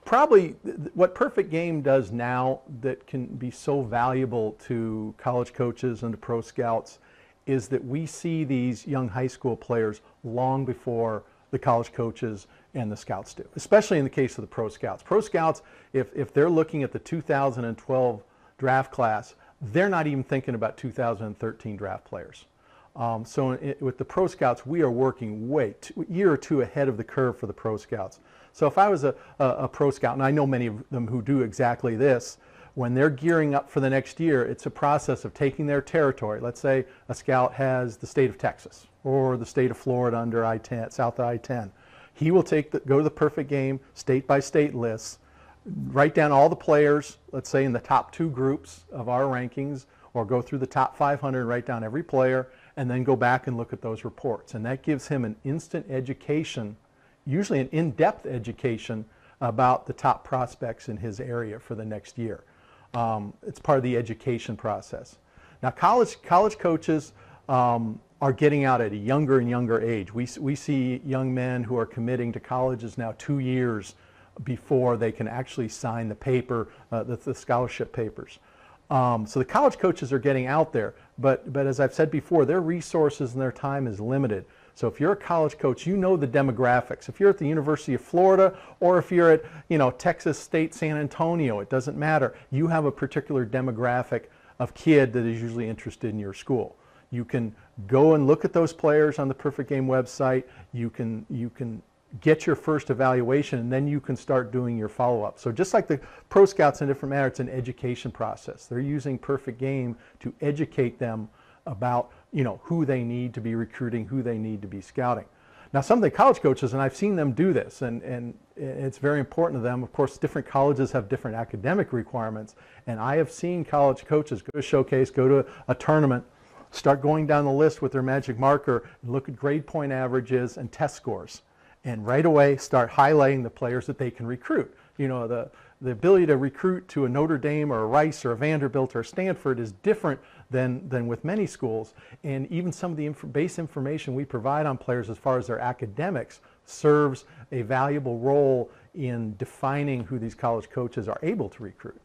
Probably what Perfect Game does now that can be so valuable to college coaches and to pro scouts is that we see these young high school players long before the college coaches and the scouts do, especially in the case of the pro scouts. Pro scouts, if they're looking at the 2012 draft class, they're not even thinking about 2013 draft players. With the pro scouts, we are working year or two ahead of the curve for the pro scouts. So if I was a pro scout, and I know many of them who do exactly this, when they're gearing up for the next year, it's a process of taking their territory. Let's say a scout has the state of Texas or the state of Florida under I-10, south of I-10. He will go to the Perfect Game state by state lists, write down all the players, let's say in the top 2 groups of our rankings, or go through the top 500 and write down every player, and then go back and look at those reports. And that gives him an instant education, usually an in-depth education about the top prospects in his area for the next year. It's part of the education process. Now, college coaches are getting out at a younger and younger age. We see young men who are committing to colleges now 2 years before they can actually sign the paper, the scholarship papers. So the college coaches are getting out there, but as I've said before, their resources and their time is limited. So if you're a college coach, you know the demographics. If you're at the University of Florida or if you're at Texas State San Antonio, it doesn't matter. You have a particular demographic of kid that is usually interested in your school. You can go and look at those players on the Perfect Game website. You can get your first evaluation, and then you can start doing your follow-up. So just like the pro scouts in different manner, it's an education process. They're using Perfect Game to educate them about who they need to be recruiting, who they need to be scouting. Now, some of the college coaches, and I've seen them do this, and it's very important to them. Of course, different colleges have different academic requirements, and I have seen college coaches go to a showcase, go to a tournament, start going down the list with their magic marker, and look at grade point averages and test scores, and right away start highlighting the players that they can recruit. The ability to recruit to a Notre Dame or a Rice or a Vanderbilt or a Stanford is different than with many schools, and even some of the base information we provide on players as far as their academics serves a valuable role in defining who these college coaches are able to recruit.